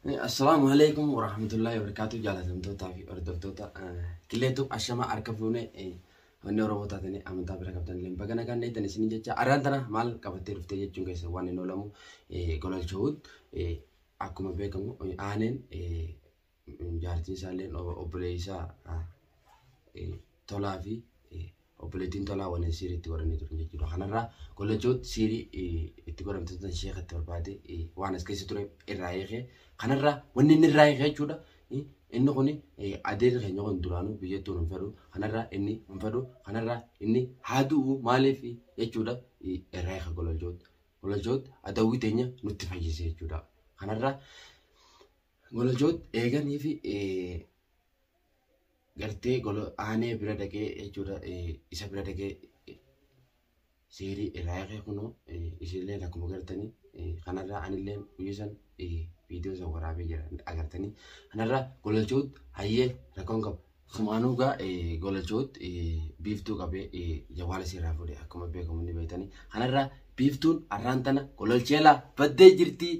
السلام عليكم ورحمة الله وبركاته. جالس متوتا في أرض توتا كليتو أشما أركبونه هني روبوتا تاني أمتا بركبتان لين بعنا كان نيتني سنجة أرانتنا مال كفتير فتيجي تجونك سواني نولامو قلال شهود أكو ما بيكمو آنين جارتين سالين أو أبليسا تولافي obboleettiin tolaa waliin siirii itti godhanii turan jechuudha. Kanarraa gollochoot siirii itti godhamtoota sheekatti barbaade waan as keessa ture irraa eegee kanarraa wanni inni irraa eegee jechuudha. Inni kun adeemsa keenya kun duraanuu biyyattuu hin fedhu kanarraa inni hin fedhu kanarraa inni haa du'u maaliif jechuudha irraa eega gollochoot. Gollochoot adawwii teenya nutti fayyise jechuudha. Kanarraa gollochoot eeganii fi gartee golo aanee bira dhaqee jechuudha isa bira dhaqee siirii irraa eegee kunoo isillee akkuma gartanii kanarraa anillee guyyisan viidiyoo isa waraabee jira agartanii kanarraa gololchoot hayyee rakkoon qaba sumaanuu gaa gololchoot biiftuu qabee jawaala sirraa fuudhee akkuma beekamu ni beektanii kanarraa biiftuun arraan tana gololcheelaa baddee jirtii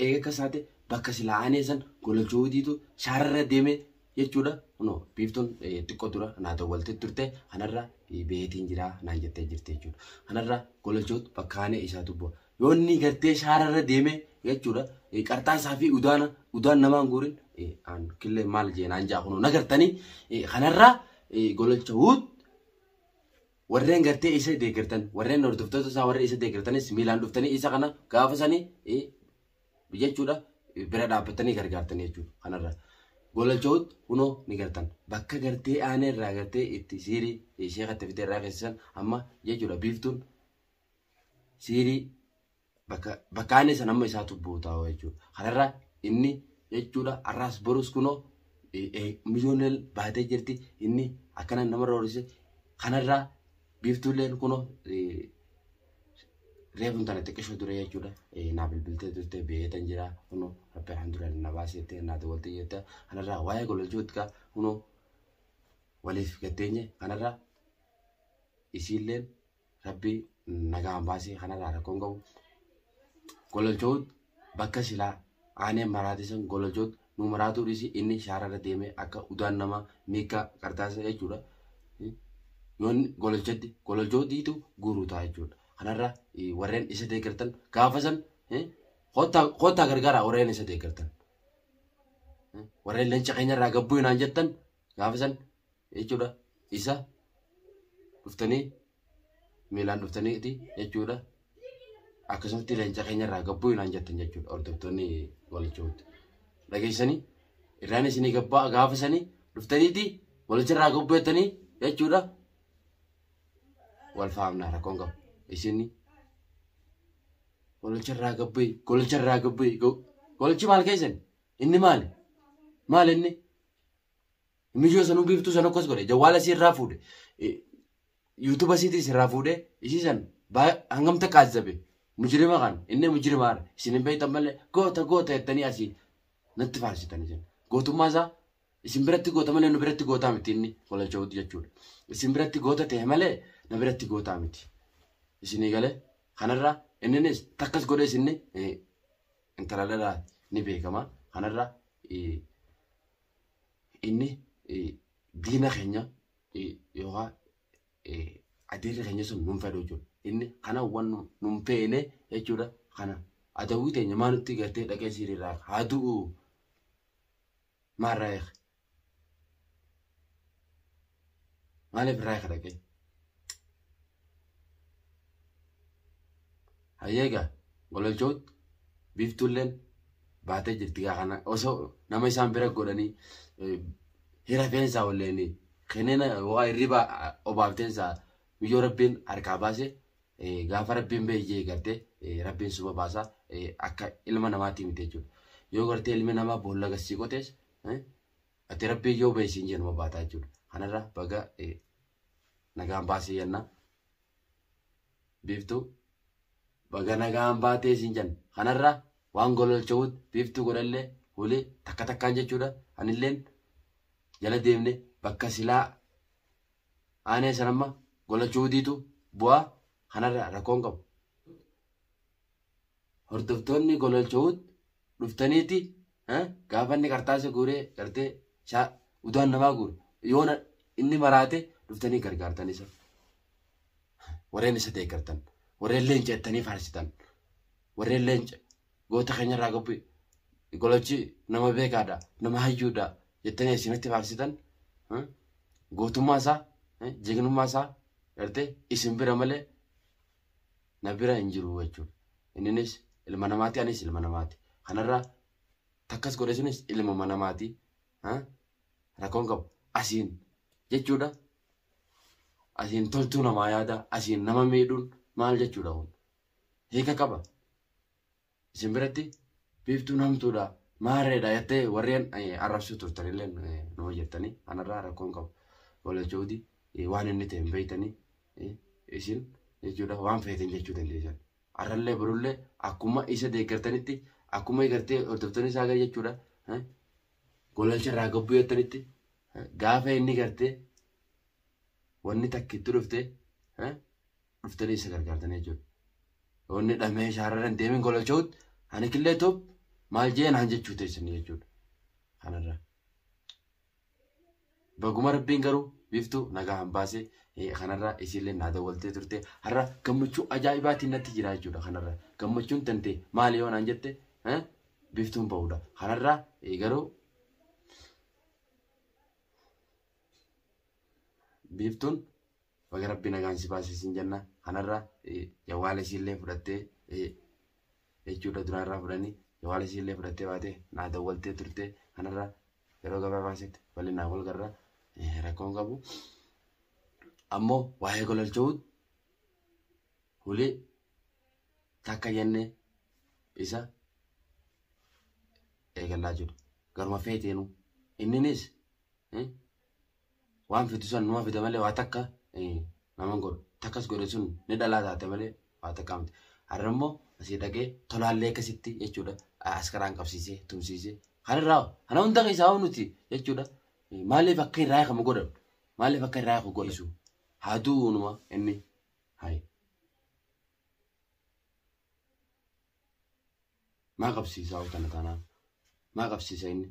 eega akka isaate bakka silaa aanee san gololchootiitu shaararra deemee jechuudha. No, biiftuun xiqqoo dura naatoo walti turte kanarra beetiin jira naan jettee jirti jechuudha. Kanarra gololchoot bakkaanee isaatu bu'a. Yoo inni gartee shaararra deemee jechuudha. Qarxaa isaa fi udaan namaan guurin killee maal jee naan jaa kunoo nagartanii kanarra gololchoot warreen gartee isa deeggartan warreen hordoftoota isaa warreen isa deeggartanis miilaan dhuftanii isa kana gaafa sanii jechuudha bira dhaabbatanii gargaartanii jechuudha kanarra. gololchoot kunoo ni gartan bakka gartee aanee irraa gartee itti siirii sheekatti fitee irraa keessan amma jechuudha biiftuun siirii bakka aanee san amma isaatu buutaa jechuudha. Kanarraa inni jechuudha arraas borus kunoo miliyoonen baatee jirti inni akkana namarra horise kanarraa biiftuulleen kunoo reefun tana xiqqishoo ture jechuudha. Naa bilbiltee turte beetan jira kunoo rabbi alhamdulillah na baasete naati walti jetta kanarraa waa'ee gololchoot kaa kunoo waliif gatteenye kanarraa isiilleen rabbi nagaan baasee kanarraa rakkoon qabu gololchoot bakka silaa aanee maraatisan gololchoot nu maraatuu dhisi inni shaararra deemee akka udaan namaa miika qartaasa jechuudha. Yoon gololchootiitu guuruu ta'a jechuudha. Kanarraa warreen isa deeggartan gaafa san kottaa gargaara warreen isa deeggartan warreen leenca keenyarraa gabbuu hinaan jettan gaafa san jechuudha isa dhuftanii miilaan dhuftaniiti jechuudha akkasumatti leenca keenyarraa gabbuu hinaan jettan jechuudha hordoftoonni gololchoot dhageessanii irraan isinii gabbaa gaafa sanii dhuftaniiti gololcharraa gabbuu jettanii jechuudha wal faamnaa rakkoon qabu. Isini gololcharraa gabbee gololchi maal keessan inni maal inni miyyoo sanuu biiftuu san akkos godhe jawaala sirraa fuudhe yuutuuba siitii sirraa fuudhe isiisan hangam takka azzabe mujrima kan inni mujrimaadha isin hin beektan malee goota jettanii asii natti faarsitanii jiran gootummaa isaa isin biratti goota malee nu biratti gootaa miti inni gololchoot jechuudha. Isin biratti goota ta'e malee na biratti gootaa miti. Isinii galee kanarraa inninis takkas godhee isinni intalalaa ni beekama kanarraa inni diina keenya yookaan adeemsa keenya sun nun fedhu jechuudha. Inni kana waan nun feene jechuudha kana adawwii teenya maalutti gartee dhaqee siiriirraa haa du'u maarraa eege maaliif irraa eege dhaqee. Hayyeega gololchoot biiftuulleen baatee jirti gaa kana osoo nama isaan bira godhanii hira feensaa walleen kenneen waa hirriba obaafteensaa miyyoo rabbiin harkaa baase gaafa rabbiin beeyyee gartee rabbiin suba baasaa akka ilma namaatti miti jechuudha. Yoo gartee ilmi namaa boolla gassii qotees ati rabbiin yoo beesiin jenuma baataa jechuudha. Kanarraa baga nagaan baasee yennaa biiftuu. Baga nagaan baatee siin jenna kanarraa waan gololchoot biiftuu godhallee ulee takka takkaan jechuudha. Anilleen jala deemne bakka silaa aanee sanamma gololchootiitu bu'aa kanarraa rakkoon qabu. Hordoftoonni gololchoot dhuftaniiti gaafanni qarxaasa guuree gartee udaan namaa guure yoona inni maraate dhuftanii gargaartan isa warreen isa deeggartan warreen leenca jettanii faarsitan warreen leenca goota keenya irraa gobbi golachi nama beekaadha nama hayyuudha jettanii isinatti faarsitan gootummaa isaa jeegnummaa isaa gartee isin bira malee na bira hin jiru jechuudha. Innis ilma namaati anis ilma namaati kanarraa takkas godhe sunis ilma namaati rakkoon qabu asiin jechuudha. Asiin toltuu namaa yaada asiin nama miidhuun maal jechuudha kun hiika qaba. Isin biratti biiftuu namtuudha maareedha jettee warreen arrabsuu turtanillee nama jettanii kanarraa rakkoon qabu. Golachooti waan inni ta'e hin beeytanii isin jechuudha waan feeten jechuu dandeessan. Arrallee birullee akkuma isa deeggartanitti akkuma gartee hordoftanii isaa gadi jechuudha. Golalcha irraa gabbuu jettanitti gaafa inni gartee wanni takkitti dhuftanii isa gargaartanii jechuudha. Wanni dhamee shaarran deemin golalchoot ani killee top maal jeen han jechuu teessanii jechuudha. Kanarraa baguma rabbiin garuu biiftuu nagaa hambaasee kanarraa isillee naa dawwaltee turte har'a gammachuu ajaa'ibaatiin natti jira jechuudha. Kanarraa gammachuun tante maali yoo naan jette biiftuun ba'uudha. Kanarraa garuu biiftuun baga rabbi nagaan si baasee siin jenna. Kanarraa jawaala isillee fudhattee jechuudha duraarraa fudhanii jawaala isillee fudhattee baatee naa dawwaltee turte. Kanarraa yeroo gabaabaasitti bal'inaa wal garraa rakkoon qabu. Ammoo waa'ee golalchoot huli takka jennee isa eegallaa jiru. Garuma feeteenu inninis waan fitu sun numa fida malee waa takka naman godhu takkas godhe sun ni dhalaa taate malee waa takka miti. Har'a immoo asii dhaqee tolaallee akkasitti jechuudha askaraan qabsiisee tumsiisee kanarraa kana hunda keessaa nuti jechuudha. Maaliif akka irraa eegamu godhamu maaliif akka irraa eegamu godhisu haaduu numa inni hayi maa qabsiisaa kana tanaa maa qabsiisa inni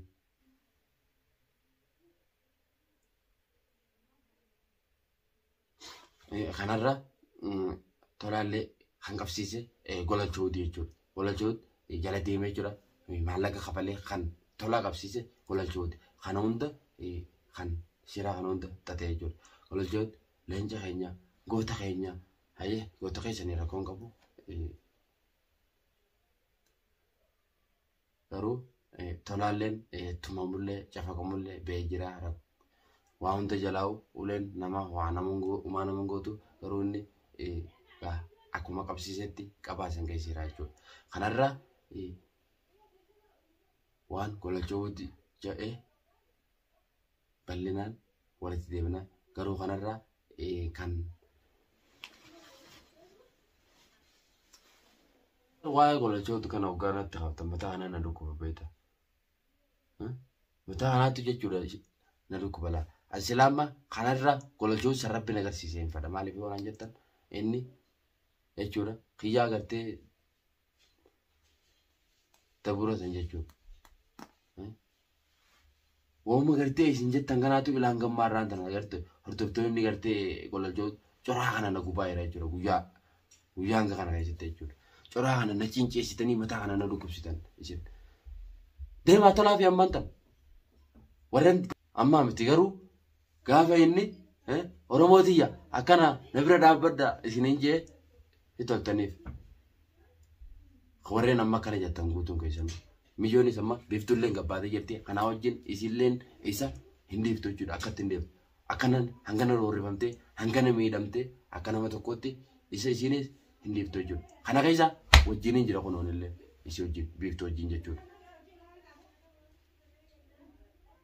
kanarra tolaallee kan qabsiise golalchooti jechuudha. Golalchooti jala deemee jechuudha maallaqa kafalee kan tolaa qabsiise golalchooti. Kana hunda kan shiraa kana hunda tatee jechuudha. Golalchooti leenca keenya goota keenya hayyee goota keessanii rakkoon qabu. Garuu tolaalleen tumamullee cafaqamullee ba'ee jira. Waa hunda jalaa'u uleen nama waa namuun gootu garuu inni akkuma qabsiisetti qabaasan keessiraa jechuudha. Kanarraa waan golalchooti jedhee bal'inaan walitti deemna. Garuu kanarraa kan waa'ee golalchooti kana hoggaanatti qabatan mataa kanaa na dhukkuba beekta. Mataa kanaatti jechuudha na dhukkuba laa. Asilaama kanarraa golalchooti sarrabbiin agarsiisee hin fadha. Maaliif yoo naan jettan inni jechuudha kiyyaa agartee taburatan jechuudha. Wooma gartee isin jettan kanaatu ilaan gammaarraan tan agartee hordoftoonni gartee golalchooti coraa kana na gubaa jira jechuudha. Guyyaan kana keessatti jechuudha. Coraa kana na cinceessitanii mataa kana na dhukkubsitan isin. Deemaa tolaa fi ammaan tan warreen ammaa miti garuu gaafa inni Oromootiyya akkana na bira dhaabbadda isiniin jee itoltaniif. Warreen amma kana jettan guutuun keessan miyyoonis amma biiftuulleen gabbaatee jirti. Kanaa wajjin isilleen isa hin dhiiftu jechuudha. Akkatti hin dhiiftu. Akkanan hangana roorrifamtee hangana miidhamtee akka nama tokkotti isa isinis hin dhiiftu jechuudha. Kana keessa wajjiniin jira kunoonillee isii wajjin biiftuu wajjin jechuudha.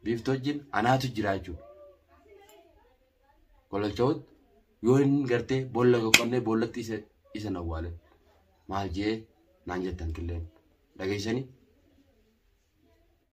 Biiftuu wajjin anaatu jira jechuudha. Golalchoot yoo inni gartee boolla qonnee boollatti isa nawwaale maal jee naan jettan killeen dhageessanii